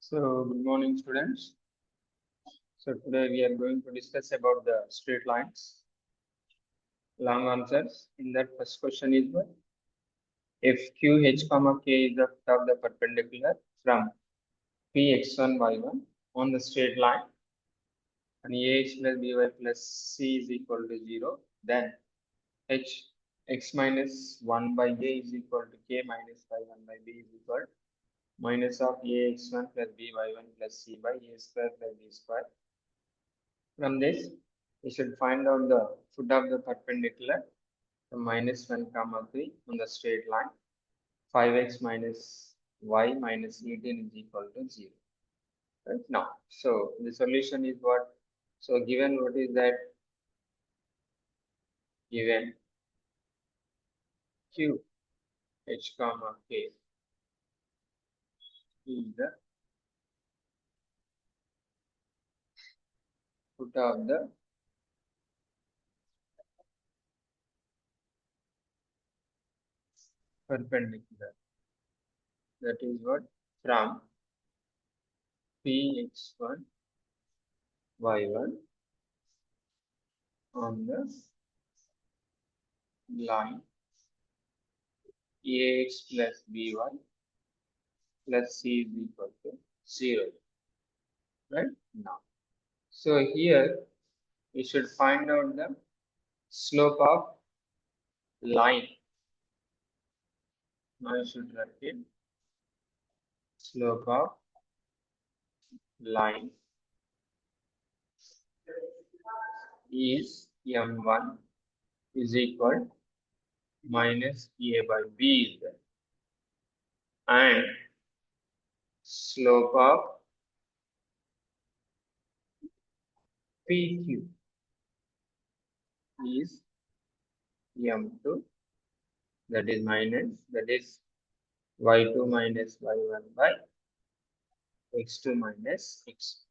So, good morning, students. So, today we are going to discuss about the straight lines. Long answers. In that first question is what? If QH comma K is the foot of the perpendicular from Px1 y1 on the straight line and AH plus BY plus C is equal to 0, then H x minus 1 by A is equal to K minus y1 by B is equal to minus of AX1 plus BY1 plus C by A square plus B square. From this, we should find out the foot of the perpendicular from minus 1 comma 3 on the straight line. 5x minus y minus 18 is equal to 0. Right now, so the solution is what? So given what is that? Given q h comma k is the foot of the perpendicular. That is what? From px1 y1 on the line ax plus by plus c is equal to 0. Right now, so here we should find out the slope of line. Now I should write it. Slope of line is m1 is equal minus a by b is there, and slope of pq is m2, that is minus, that is y2 minus y1 by x2 minus x.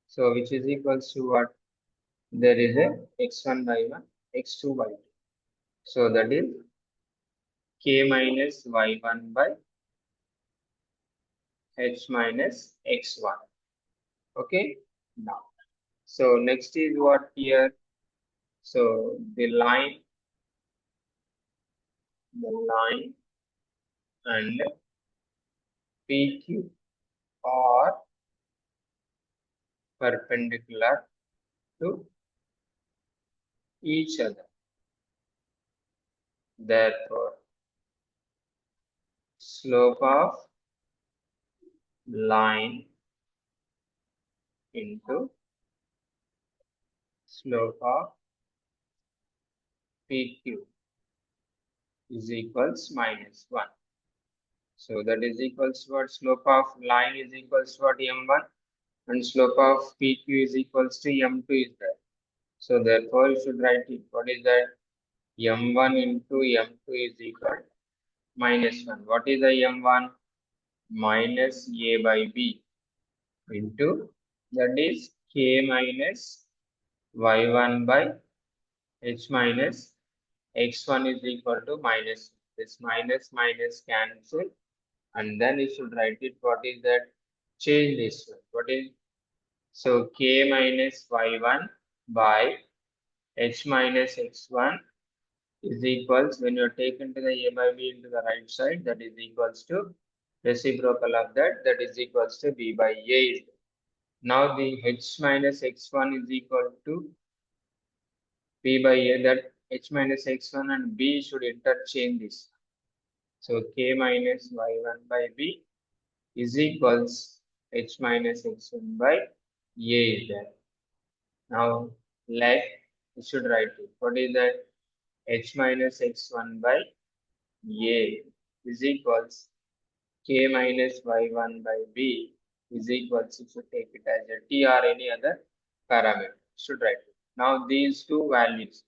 So which is equals to what? There is a x1 by 1, x2 by 2. So that is k minus y1 by h minus x1. Okay. Now, so next is what here? So the line and PQ are perpendicular to each other. Therefore, slope of line into slope of PQ is equals minus 1. So that is equals to what? Slope of line is equals to what? M1, and slope of PQ is equals to M2 is there. So therefore you should write it. What is that? M1 into M2 is equal to minus 1. What is the M1? Minus A by B into, that is K minus Y1 by H minus X1 is equal to minus. This minus minus cancel, and then you should write it. What is that? Change this one. What is? So K minus Y1 by H minus X1 is equals, when you are taken to the A by B into the right side, that is equals to reciprocal of that, that is equals to B by A. Now the H minus X1 is equal to B by A, that H minus X1 and B should interchange this. So K minus Y1 by B is equals H minus X1 by A is there. Now let, you should write it. What is that? H minus X1 by A is equals K minus Y1 by B is equals, if you take it as a T or any other parameter, should write it. Now these two values,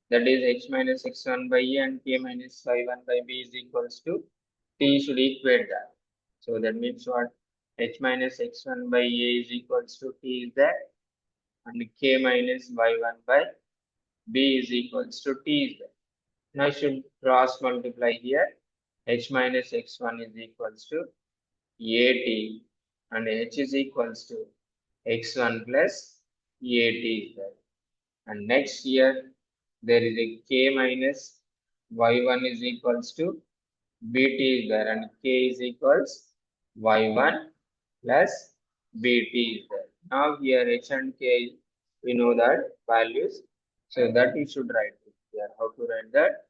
that is H minus X1 by A and K minus Y1 by B is equals to T, should equate that. So that means what? H minus X1 by A is equals to T is that, and K minus Y1 by B is equals to T is that. Now I should cross multiply here. H minus X1 is equals to AT and h is equals to x1 plus at is there. And next here there is a k minus y1 is equals to bt is there, and k is equals y1 plus bt is there. Now here h and k, we know that values, so that we should write it here. How to write that?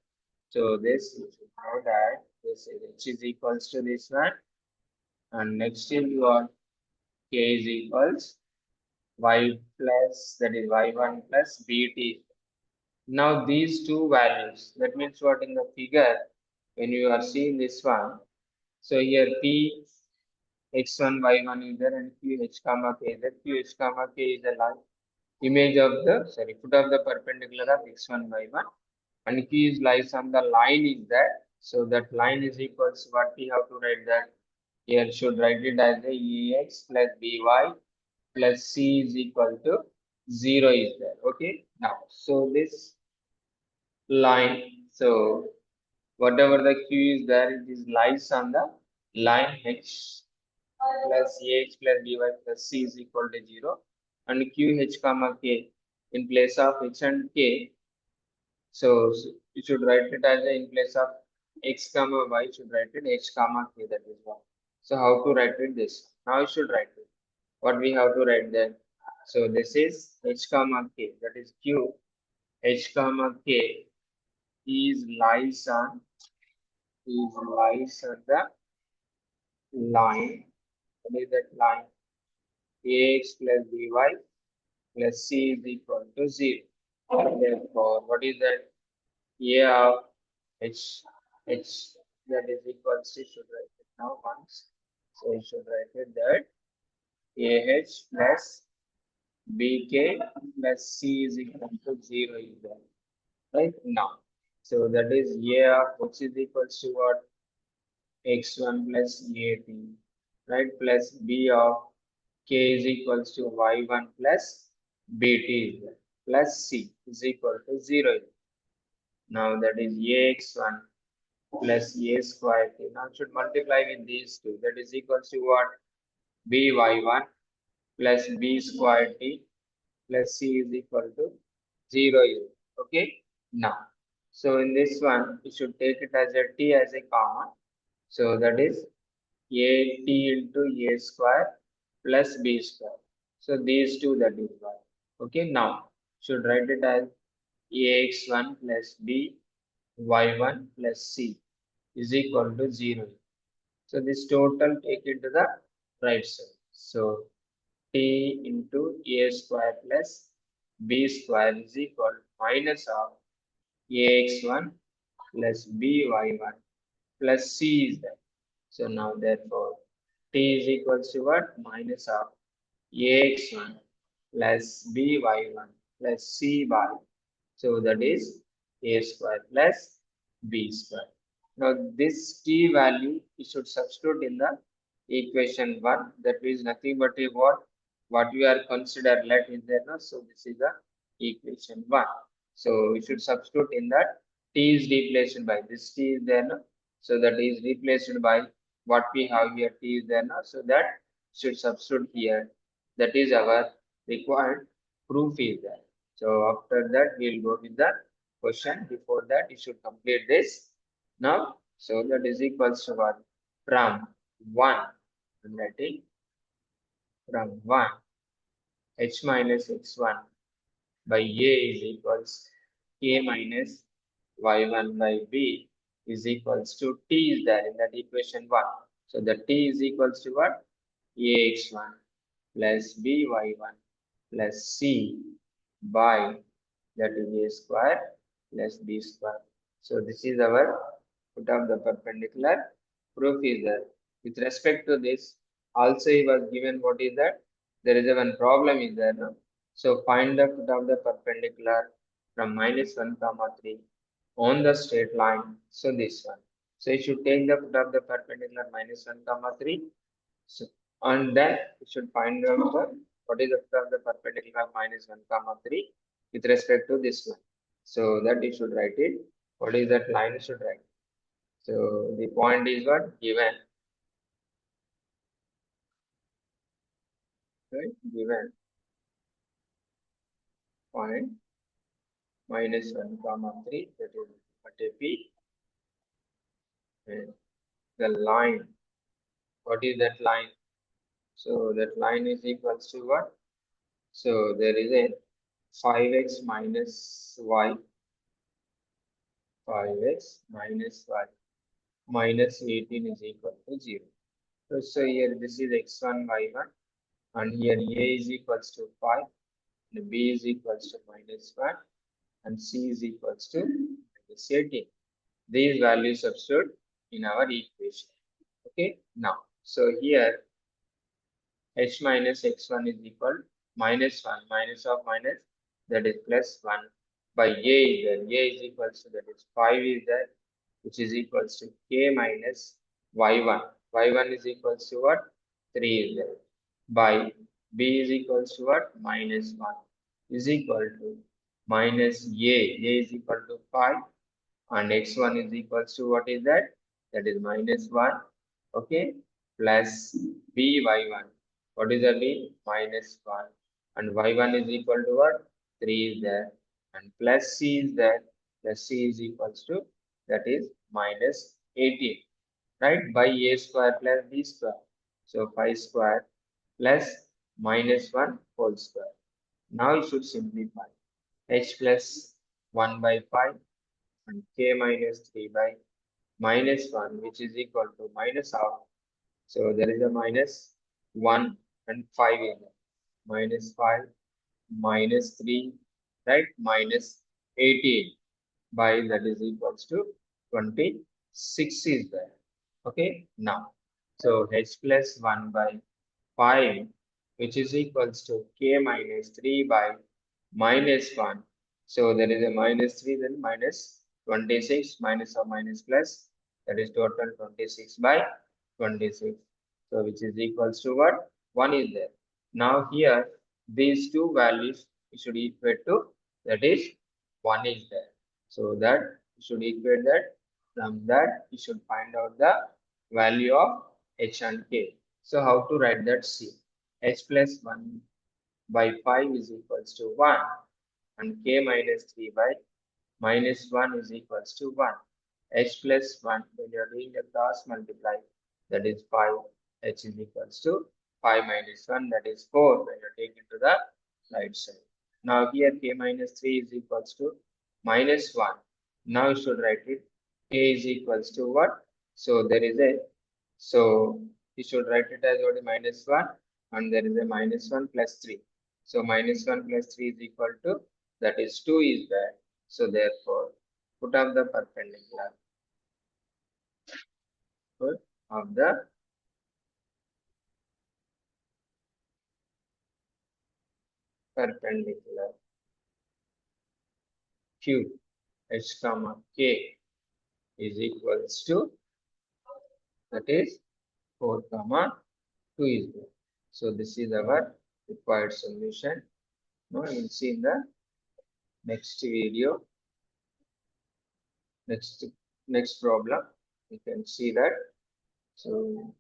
So this you should know that this is h is equals to this one, and next here you are k is equals y plus, that is y1 plus bt. Now these two values, that means what in the figure, when you are seeing this one, so here p x1 y1 is there and q h comma k is there. Q h comma k is the line image of the, sorry, foot of the perpendicular of x1 y1, and q is lies on the line is there. So that line is equals to what we have to write that here, should write it as a ax plus by plus c is equal to 0 is there. Okay, now so this line, so whatever the q is there, it is lies on the line h plus ax plus by plus c is equal to 0, and qh comma k in place of h and k. So you should write it as a, in place of x comma y, should write it h comma k, that is one. So how to write it this? Now you should write it. What we have to write then? So this is h comma k, that is q h comma k is lies on, the line. What is that line? Ax plus by plus c is equal to 0. Therefore, what is that? A of h, h, that is equal to, should write it now once. So you should write it that ah plus bk plus c is equal to 0 is there. Right now. So that is a of h is equal to what? x1 plus at, right, plus b of k is equals to y1 plus bt is there, plus c is equal to 0. Now that is ax1 plus a square t. Now should multiply with these two. That is equals to what? by1 plus b square t plus c is equal to 0. Okay. Now, so in this one, you should take it as a t as a common. So that is a t into a square plus b square. So these two, that is why. Okay. Now, should write it as ax1 plus b y1 plus c is equal to 0. So this total take it to the right side. So t into a square plus b square is equal to minus of ax1 plus by1 plus c is there. So now therefore t is equal to what? Minus of ax1 plus by1 plus c by, so that is a square plus b square. Now this t value you should substitute in the equation 1. That is nothing but a what we are consider let is there. No? So this is the equation 1. So we should substitute in that t is replaced by this t is there. No? So that is replaced by what we have here t is there. No? So that should substitute here. That is our required proof is there. So after that we'll go with the question. Before that you should complete this. Now, so that is equals to what? From 1, I'm writing from 1, h minus x1 by a is equals k minus y1 by b is equals to t is there in that equation 1. So the t is equals to what? ax1 plus by1 plus c by, that is a square plus b square. So this is our foot of the perpendicular. Proof is there. With respect to this, also he was given what is that? There is a one problem is there. No? So find the foot of the perpendicular from minus 1 comma 3 on the straight line. So this one. So you should take the foot of the perpendicular minus 1 comma 3. So, and then you should find out what is the foot of the perpendicular minus 1 comma 3 with respect to this one. So that you should write it. What is that line you should write? So the point is what? Given right? Given point minus 1 comma 3, that is what a p, and the line, what is that line? So that line is equals to what? So there is a 5x minus y, 5x minus y, minus 18 is equal to 0. So here this is x1, y1, and here a is equals to 5, and b is equals to minus 1, and c is equals to minus 18. These values substitute in our equation. Okay, now, so here h minus x1 is equal minus 1, minus of minus, that is plus 1, by a is there, a is equals to, that is 5 is there, which is equals to k minus y1. y1 is equals to what? 3 is there. By b is equals to what? Minus 1 is equal to minus a is equal to 5, and x1 is equals to what is that? That is minus 1, okay, plus b y1. What is the b? Minus 1. And y1 is equal to what? 3 is there. And plus c is there. Plus c is equals to, that is minus 18. Right? By a square plus b square. So 5 square plus minus 1 whole square. Now you should simplify. H plus 1 by 5 and k minus 3 by minus 1, which is equal to minus half. So there is a minus 1 and 5 in there. Minus 5, minus 3, right? Minus 18 by, that is equals to 26 is there. Okay, now, so h plus 1 by 5, which is equals to k minus 3 by minus 1. So there is a minus 3, then minus 26, minus or minus plus, that is total 26 by 26. So which is equals to what? 1 is there. Now here, these two values should equate to, that is 1 is there. So that you should equate that, from that you should find out the value of h and k. So how to write that? C. H plus 1 by 5 is equals to 1, and k minus 3 by minus 1 is equals to 1. H plus 1, when you are doing the cross multiply, that is 5. H is equals to 5 minus 1, that is 4, when you take it to the right side. Now here k minus 3 is equals to minus 1. Now you should write it. K is equals to what? So there is a, so you should write it as what is minus 1, and there is a minus 1 plus 3. So minus 1 plus 3 is equal to, that is 2 is there. So therefore, put up the perpendicular of the perpendicular Q, h comma k is equals to, that is 4 comma 2 is there. So this is our required solution. Now you will see in the next video, next problem, you can see that. So